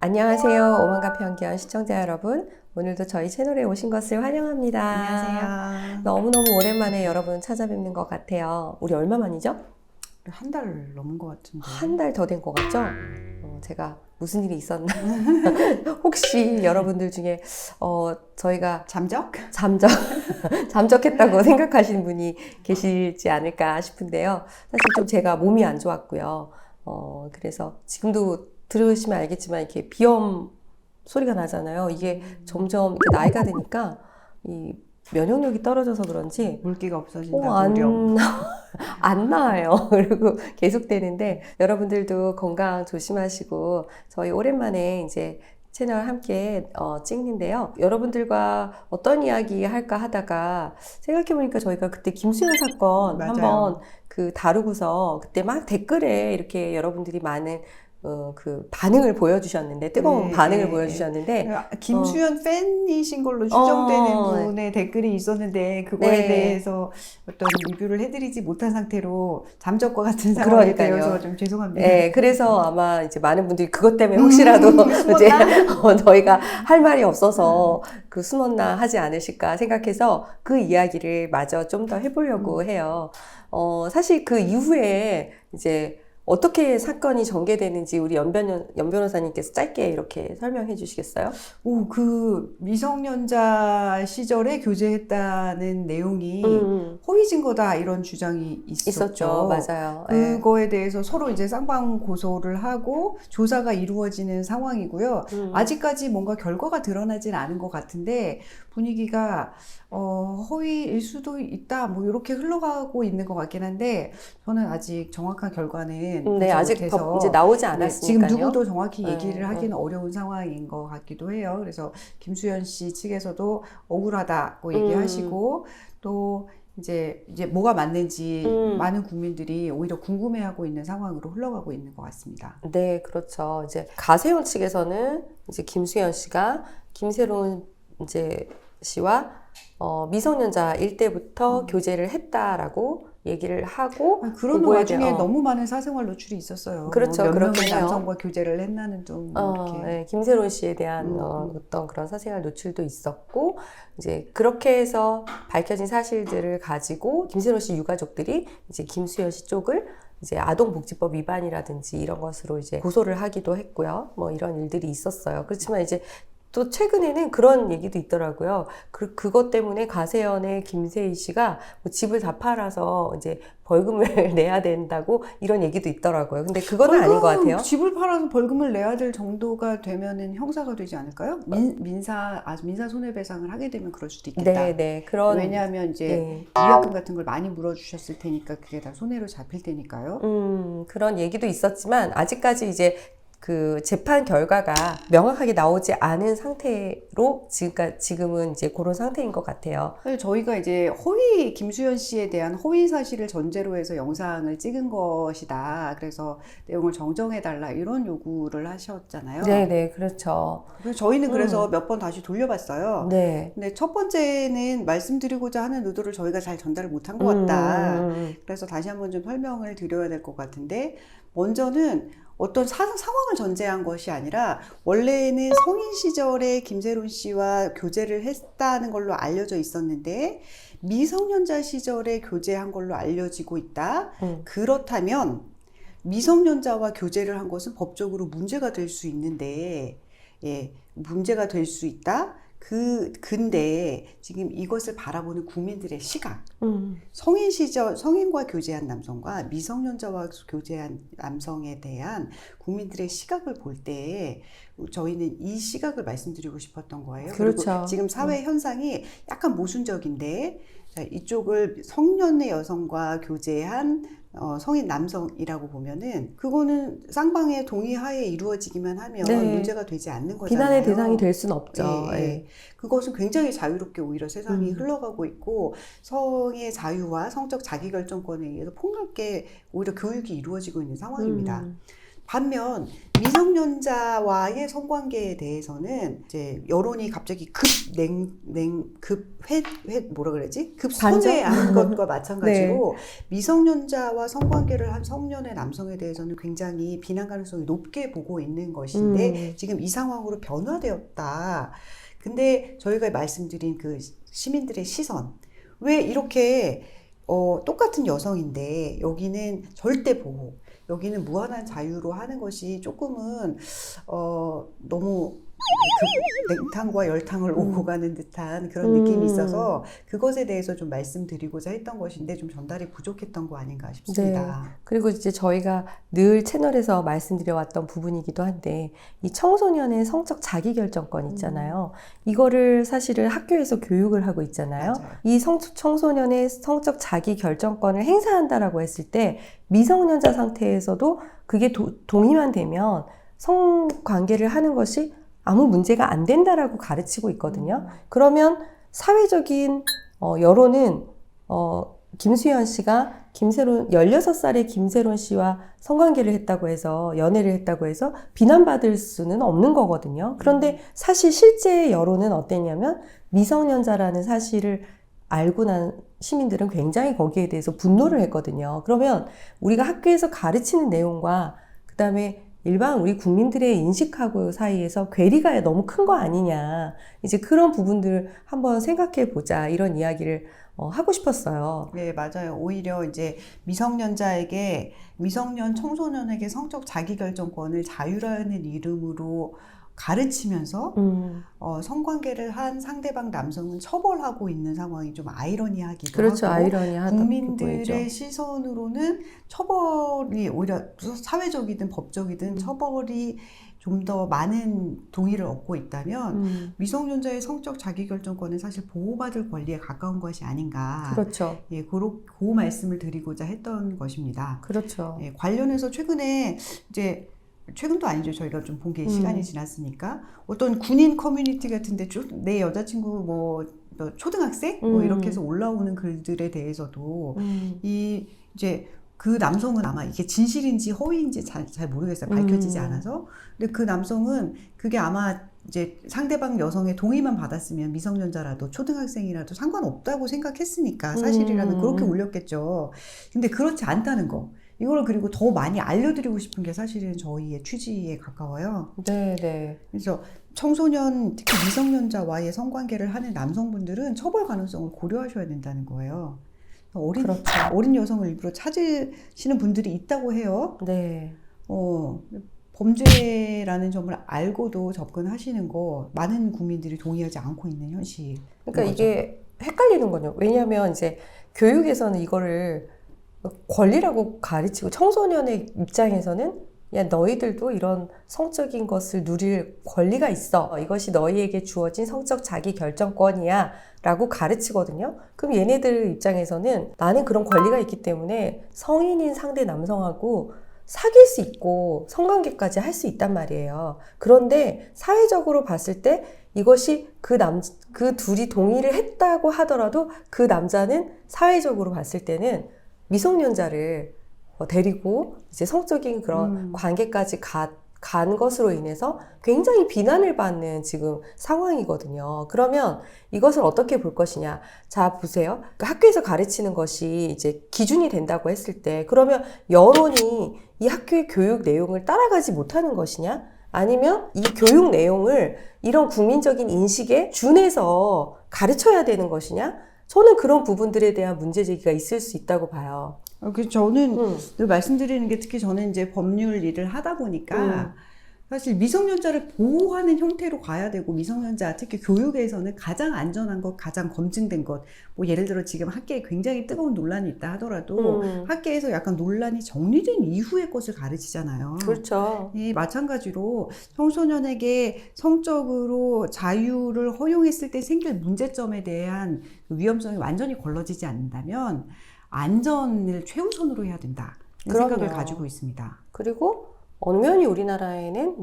안녕하세요. 오만과 편견 시청자 여러분. 오늘도 저희 채널에 오신 것을 환영합니다. 안녕하세요. 너무너무 오랜만에 여러분 찾아뵙는 것 같아요. 우리 얼마 만이죠? 한 달 넘은 것 같은데. 한 달 더 된 것 같죠? 제가 무슨 일이 있었나? 혹시 여러분들 중에 저희가 잠적했다고 생각하시는 분이 계시지 않을까 싶은데요. 사실 좀 제가 몸이 안 좋았고요. 그래서 지금도 들으시면 알겠지만 이렇게 비염 소리가 나잖아요. 이게 점점 이렇게 나이가 드니까 이 면역력이 떨어져서 그런지 물기가 없어진다. 무령. 안 나아요. 그리고 계속 되는데 여러분들도 건강 조심하시고 저희 오랜만에 이제 채널 함께 찍는데요. 여러분들과 어떤 이야기 할까 하다가 생각해보니까 저희가 그때 김수현 사건 맞아요. 한번 다루고서 그때 막 댓글에 이렇게 여러분들이 많은 그 반응을 보여주셨는데 뜨거운 반응을 보여주셨는데 김수현 팬이신 걸로 추정되는 분의 댓글이 있었는데 그거에 대해서 어떤 리뷰를 해드리지 못한 상태로 잠적과 같은 상황이 되어서 좀 죄송합니다. 네, 그래서 아마 이제 많은 분들이 그것 때문에 혹시라도 이제 저희가 할 말이 없어서 그 숨었나 하지 않으실까 생각해서 그 이야기를 마저 좀 더 해보려고 해요. 사실 그 이후에 이제 어떻게 사건이 전개되는지 우리 연 변호사님께서 짧게 이렇게 설명해 주시겠어요? 그 미성년자 시절에 교제했다는 내용이 허위 증거다 이런 주장이 있었죠. 맞아요. 그거에 대해서 서로 이제 쌍방 고소를 하고 조사가 이루어지는 상황이고요. 아직까지 뭔가 결과가 드러나진 않은 것 같은데 분위기가 허위일 수도 있다 뭐 이렇게 흘러가고 있는 것 같긴 한데 저는 아직 정확한 결과는 아직 이제 나오지 않았으니까요. 지금 누구도 정확히 얘기를 하기는 어려운 상황인 것 같기도 해요. 그래서 김수현 씨 측에서도 억울하다고 얘기하시고 또 이제 뭐가 맞는지 많은 국민들이 오히려 궁금해하고 있는 상황으로 흘러가고 있는 것 같습니다. 네, 그렇죠. 이제 가세훈 측에서는 이제 김수현 씨가 김세론 이제 씨와 미성년자일 때부터 교제를 했다라고 얘기를 하고 그런 와중에 너무 많은 사생활 노출이 있었어요. 그렇죠. 몇 명의 남성과 교제를 했나는 좀 이렇게. 네, 김세론 씨에 대한 어떤 그런 사생활 노출도 있었고 이제 그렇게 해서 밝혀진 사실들을 가지고 김세론 씨 유가족들이 이제 김수현 씨 쪽을 이제 아동복지법 위반이라든지 이런 것으로 이제 고소를 하기도 했고요. 뭐 이런 일들이 있었어요. 그렇지만 이제 또 최근에는 그런 얘기도 있더라고요. 그것 때문에 가세연의 김세희 씨가 뭐 집을 다 팔아서 이제 벌금을 내야 된다고 이런 얘기도 있더라고요. 근데 그거는 아닌 것 같아요. 집을 팔아서 벌금을 내야 될 정도가 되면은 형사가 되지 않을까요? 민사 손해배상을 하게 되면 그럴 수도 있겠다. 네. 왜냐하면 이제 위약금 같은 걸 많이 물어주셨을 테니까 그게 다 손해로 잡힐 테니까요. 그런 얘기도 있었지만 아직까지 이제 그 재판 결과가 명확하게 나오지 않은 상태로 지금은 이제 그런 상태인 것 같아요. 저희가 이제 김수현 씨에 대한 허위 사실을 전제로 해서 영상을 찍은 것이다. 그래서 내용을 정정해달라 이런 요구를 하셨잖아요. 네, 그렇죠. 그래서 저희는 그래서 몇 번 다시 돌려봤어요. 네. 근데 첫 번째는 말씀드리고자 하는 의도를 저희가 잘 전달을 못한 것 같다. 그래서 다시 한번 좀 설명을 드려야 될 것 같은데 먼저는 어떤 상황을 전제한 것이 아니라 원래는 성인 시절에 김세론 씨와 교제를 했다는 걸로 알려져 있었는데 미성년자 시절에 교제한 걸로 알려지고 있다. 그렇다면 미성년자와 교제를 한 것은 법적으로 문제가 될 수 있는데 문제가 될 수 있다. 근데 지금 이것을 바라보는 국민들의 시각, 성인과 교제한 남성과 미성년자와 교제한 남성에 대한 국민들의 시각을 볼 때 저희는 이 시각을 말씀드리고 싶었던 거예요. 그렇죠. 그리고 지금 사회 현상이 약간 모순적인데 이쪽을 성년의 여성과 교제한 성인 남성이라고 보면은 그거는 쌍방의 동의하에 이루어지기만 하면 문제가 되지 않는 거잖아요. 비난의 대상이 될 수는 없죠. 그것은 굉장히 자유롭게 오히려 세상이 흘러가고 있고 성의 자유와 성적 자기결정권에 의해서 폭넓게 오히려 교육이 이루어지고 있는 상황입니다. 반면 미성년자와의 성관계에 대해서는 이제 여론이 갑자기 급선회한 것과 마찬가지로 미성년자와 성관계를 한 성년의 남성에 대해서는 굉장히 비난 가능성이 높게 보고 있는 것인데 지금 이 상황으로 변화되었다. 근데 저희가 말씀드린 그 시민들의 시선, 왜 이렇게 똑같은 여성인데 여기는 절대 보호, 여기는 무한한 자유로 하는 것이 조금은 너무 냉탕과 열탕을 오고 가는 듯한 그런 느낌이 있어서 그것에 대해서 좀 말씀드리고자 했던 것인데 좀 전달이 부족했던 거 아닌가 싶습니다. 네. 그리고 이제 저희가 늘 채널에서 말씀드려왔던 부분이기도 한데 이 청소년의 성적 자기결정권 있잖아요. 이거를 사실은 학교에서 교육을 하고 있잖아요. 맞아요. 이 청소년의 성적 자기결정권을 행사한다라고 했을 때 미성년자 상태에서도 그게 동의만 되면 성관계를 하는 것이 아무 문제가 안 된다라고 가르치고 있거든요. 그러면 사회적인 여론은 김수현 씨가 16살의 김세론 씨와 성관계를 했다고 해서 연애를 했다고 해서 비난받을 수는 없는 거거든요. 그런데 사실 실제 여론은 어땠냐면 미성년자라는 사실을 알고 난 시민들은 굉장히 거기에 대해서 분노를 했거든요. 그러면 우리가 학교에서 가르치는 내용과 그다음에 일반 우리 국민들의 인식하고 사이에서 괴리가 너무 큰 거 아니냐. 이제 그런 부분들을 한번 생각해 보자. 이런 이야기를 하고 싶었어요. 네, 맞아요. 오히려 이제 미성년 청소년에게 성적 자기결정권을 자유라는 이름으로 가르치면서 성관계를 한 상대방 남성은 처벌하고 있는 상황이 좀 아이러니하기도 그렇죠. 하고 아이러니하다. 국민들의 시선으로는 처벌이 오히려 사회적이든 법적이든 처벌이 좀 더 많은 동의를 얻고 있다면 미성년자의 성적 자기결정권은 사실 보호받을 권리에 가까운 것이 아닌가. 그렇죠. 예, 그 말씀을 드리고자 했던 것입니다. 그렇죠. 예, 관련해서 최근에 이제 최근도 아니죠. 저희가 좀 본 게 시간이 지났으니까 어떤 군인 커뮤니티 같은데 내 여자친구 뭐 초등학생 뭐 이렇게 해서 올라오는 글들에 대해서도 이제 그 남성은 아마 이게 진실인지 허위인지 잘 모르겠어요. 밝혀지지 않아서. 근데 그 남성은 그게 아마 이제 상대방 여성의 동의만 받았으면 미성년자라도 초등학생이라도 상관없다고 생각했으니까 사실이라는 그렇게 올렸겠죠. 근데 그렇지 않다는 거. 이거를 그리고 더 많이 알려드리고 싶은 게 사실은 저희의 취지에 가까워요. 네, 네. 그래서 청소년, 특히 미성년자와의 성관계를 하는 남성분들은 처벌 가능성을 고려하셔야 된다는 거예요. 그렇죠. 어린 여성을 일부러 찾으시는 분들이 있다고 해요. 네. 범죄라는 점을 알고도 접근하시는 거 많은 국민들이 동의하지 않고 있는 현실. 그러니까 이게 헷갈리는 거죠. 왜냐하면 이제 교육에서는 이거를 권리라고 가르치고 청소년의 입장에서는 야 너희들도 이런 성적인 것을 누릴 권리가 있어. 이것이 너희에게 주어진 성적 자기결정권이야 라고 가르치거든요. 그럼 얘네들 입장에서는 나는 그런 권리가 있기 때문에 성인인 상대 남성하고 사귈 수 있고 성관계까지 할 수 있단 말이에요. 그런데 사회적으로 봤을 때 이것이 그 둘이 동의를 했다고 하더라도 그 남자는 사회적으로 봤을 때는 미성년자를 데리고 이제 성적인 그런 관계까지 간 것으로 인해서 굉장히 비난을 받는 지금 상황이거든요. 그러면 이것을 어떻게 볼 것이냐. 자, 보세요. 그러니까 학교에서 가르치는 것이 이제 기준이 된다고 했을 때, 그러면 여론이 이 학교의 교육 내용을 따라가지 못하는 것이냐? 아니면 이 교육 내용을 이런 국민적인 인식에 준해서 가르쳐야 되는 것이냐? 저는 그런 부분들에 대한 문제제기가 있을 수 있다고 봐요. 저는 말씀드리는 게 특히 저는 이제 법률 일을 하다 보니까 사실 미성년자를 보호하는 형태로 가야 되고 미성년자 특히 교육에서는 가장 안전한 것, 가장 검증된 것, 뭐 예를 들어 지금 학계에 굉장히 뜨거운 논란이 있다 하더라도 학계에서 약간 논란이 정리된 이후의 것을 가르치잖아요. 그렇죠. 예, 마찬가지로 청소년에게 성적으로 자유를 허용했을 때 생길 문제점에 대한 위험성이 완전히 걸러지지 않는다면 안전을 최우선으로 해야 된다. 이런 생각을 가지고 있습니다. 그리고 엄연히 우리나라에는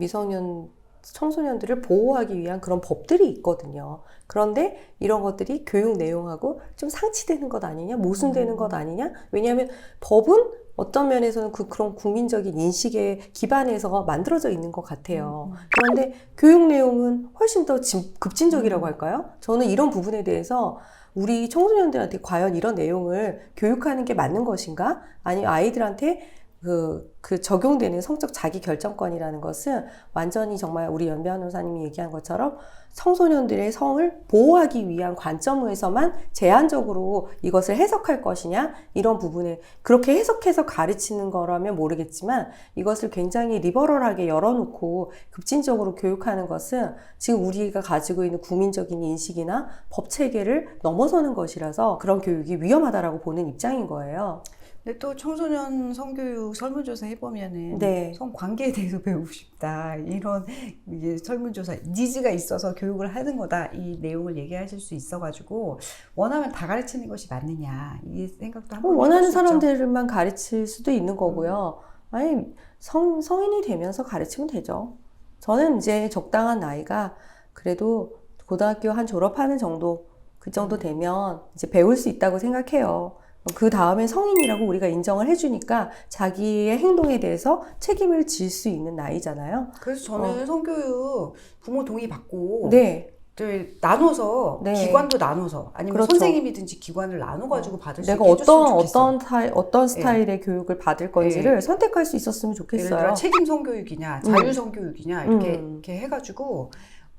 청소년들을 보호하기 위한 그런 법들이 있거든요. 그런데 이런 것들이 교육 내용하고 좀 상치되는 것 아니냐, 모순되는 것 아니냐? 왜냐하면 법은 어떤 면에서는 그런 국민적인 인식에 기반해서 만들어져 있는 것 같아요. 그런데 교육 내용은 훨씬 더 급진적이라고 할까요? 저는 이런 부분에 대해서 우리 청소년들한테 과연 이런 내용을 교육하는 게 맞는 것인가? 아니면 아이들한테 그 적용되는 성적 자기 결정권이라는 것은 완전히 정말 우리 연배 변호사님이 얘기한 것처럼 청소년들의 성을 보호하기 위한 관점에서만 제한적으로 이것을 해석할 것이냐, 이런 부분에 그렇게 해석해서 가르치는 거라면 모르겠지만 이것을 굉장히 리버럴하게 열어놓고 급진적으로 교육하는 것은 지금 우리가 가지고 있는 국민적인 인식이나 법 체계를 넘어서는 것이라서 그런 교육이 위험하다라고 보는 입장인 거예요. 근데 또 청소년 성교육 설문조사 해보면은 네. 성관계에 대해서 배우고 싶다 이런 이제 설문조사 니즈가 있어서 교육을 하는 거다 이 내용을 얘기하실 수 있어가지고 원하면 다 가르치는 것이 맞느냐 이 생각도 한번 원하는 사람들만 가르칠 수도 있는 거고요. 아니 성인이 되면서 가르치면 되죠. 저는 이제 적당한 나이가 그래도 고등학교 한 졸업하는 정도 그 정도 되면 이제 배울 수 있다고 생각해요. 그 다음에 성인이라고 우리가 인정을 해주니까 자기의 행동에 대해서 책임을 질 수 있는 나이잖아요. 그래서 저는 성교육 부모 동의 받고 네. 나눠서 네. 기관도 나눠서 아니면 그렇죠. 선생님이든지 기관을 나눠가지고 받을 수 내가 있게 해줬으면 좋겠어. 어떤 스타일의 교육을 받을 건지를 선택할 수 있었으면 예를 좋겠어요. 들어 책임 성교육이냐 자유 성교육이냐 이렇게 해가지고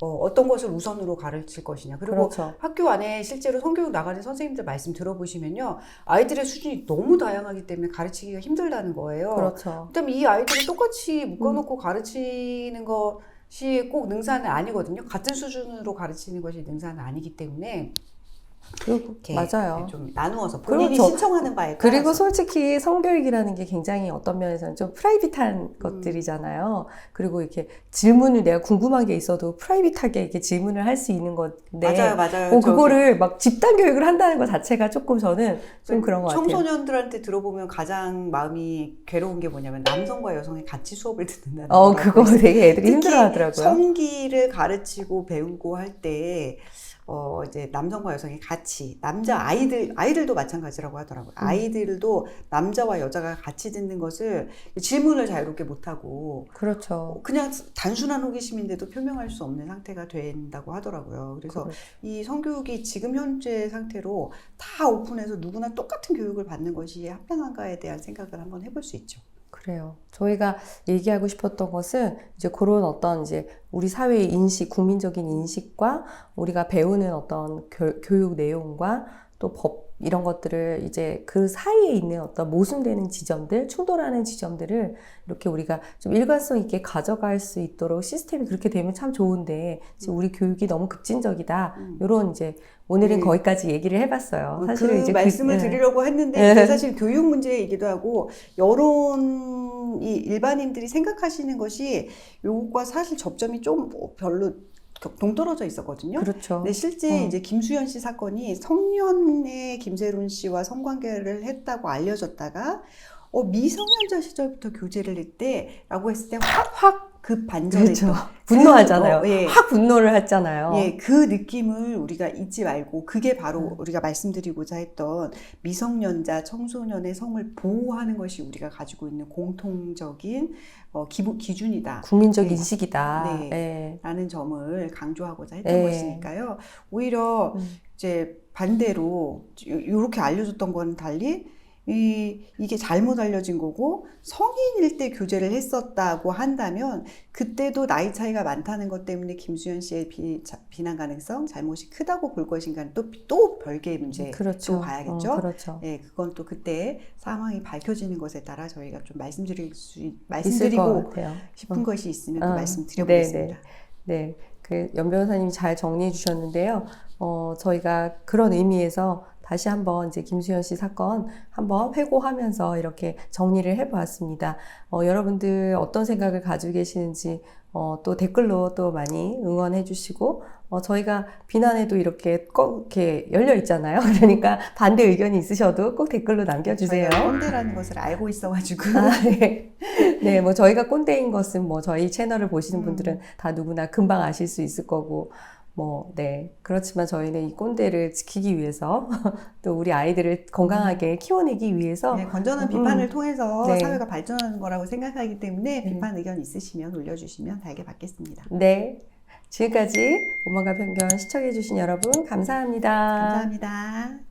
어떤 것을 우선으로 가르칠 것이냐. 그리고 그렇죠. 학교 안에 실제로 성교육 나가는 선생님들 말씀 들어보시면요. 아이들의 수준이 너무 다양하기 때문에 가르치기가 힘들다는 거예요. 그렇죠. 그다음에 이 아이들을 똑같이 묶어놓고 가르치는 것이 꼭 능사는 아니거든요. 같은 수준으로 가르치는 것이 능사는 아니기 때문에 맞아요. 좀 나누어서 본인이 그리고 신청하는 바에 따라서. 그리고 솔직히 성교육이라는 게 굉장히 어떤 면에서는 좀 프라이빗한 것들이잖아요. 그리고 이렇게 질문을 내가 궁금한 게 있어도 프라이빗하게 이렇게 질문을 할 수 있는 건데. 맞아요. 그거를 막 집단 교육을 한다는 것 자체가 조금 저는 좀 그런 것 같아요. 청소년들한테 들어보면 가장 마음이 괴로운 게 뭐냐면 남성과 여성이 같이 수업을 듣는다는 거. 그거 되게 애들이 힘들어하더라고요. 성기를 가르치고 배우고 할 때 이제 남성과 여성이 같이 아이들도 마찬가지라고 하더라고요. 아이들도 남자와 여자가 같이 듣는 것을 질문을 자유롭게 못하고 그렇죠. 그냥 단순한 호기심인데도 표명할 수 없는 상태가 된다고 하더라고요. 그래서 이 성교육이 지금 현재 상태로 다 오픈해서 누구나 똑같은 교육을 받는 것이 합당한가에 대한 생각을 한번 해볼 수 있죠. 그래요. 저희가 얘기하고 싶었던 것은 이제 그런 어떤 이제 우리 사회의 인식, 국민적인 인식과 우리가 배우는 어떤 교육 내용과 또 법 이런 것들을 이제 그 사이에 있는 어떤 모순되는 지점들, 충돌하는 지점들을 이렇게 우리가 좀 일관성 있게 가져갈 수 있도록 시스템이 그렇게 되면 참 좋은데 지금 우리 교육이 너무 급진적이다. 이런 이제 오늘은 거기까지 얘기를 해봤어요. 사실은 이제 말씀을 드리려고 했는데 이게 사실 교육 문제이기도 하고 여론이 일반인들이 생각하시는 것이 요것과 사실 접점이 좀 별로 동떨어져 있었거든요. 그렇죠. 근데 실제 이제 김수현 씨 사건이 성년의 김세론 씨와 성관계를 했다고 알려졌다가 미성년자 시절부터 교제를 했대라고 했을 때 확 급 반전했죠. 그렇죠. 분노하잖아요. 예. 확 분노를 했잖아요. 예, 그 느낌을 우리가 잊지 말고 그게 바로 우리가 말씀드리고자 했던 미성년자 청소년의 성을 보호하는 것이 우리가 가지고 있는 공통적인 기준이다. 국민적 인식이다. 네. 라는 점을 강조하고자 했던 것이니까요. 오히려 이제 반대로 이렇게 알려줬던 건 달리 이게 잘못 알려진 거고 성인일 때 교제를 했었다고 한다면 그때도 나이 차이가 많다는 것 때문에 김수현 씨의 비난 가능성, 잘못이 크다고 볼 것인가는 또 별개의 문제로 그렇죠. 봐야겠죠. 그렇죠. 네, 그건 또 그때 상황이 밝혀지는 것에 따라 저희가 좀 말씀드리고 싶은 것이 있으면 또 말씀드려보겠습니다. 네. 그 연 변호사님이 잘 정리해 주셨는데요. 저희가 그런 의미에서 다시 한번 이제 김수현 씨 사건 한번 회고하면서 이렇게 정리를 해보았습니다. 여러분들 어떤 생각을 가지고 계시는지 또 댓글로 또 많이 응원해 주시고 저희가 비난에도 이렇게 꼭 이렇게 열려 있잖아요. 그러니까 반대 의견이 있으셔도 꼭 댓글로 남겨주세요. 저희가 꼰대라는 것을 알고 있어가지고 네, 뭐 저희가 꼰대인 것은 뭐 저희 채널을 보시는 분들은 다 누구나 금방 아실 수 있을 거고 네. 그렇지만 저희는 이 꼰대를 지키기 위해서 또 우리 아이들을 건강하게 키워내기 위해서 네, 건전한 비판을 통해서 네. 사회가 발전하는 거라고 생각하기 때문에 네. 비판 의견 있으시면 올려주시면 달게 받겠습니다. 네. 지금까지 오만과 편견 시청해주신 여러분 감사합니다. 감사합니다.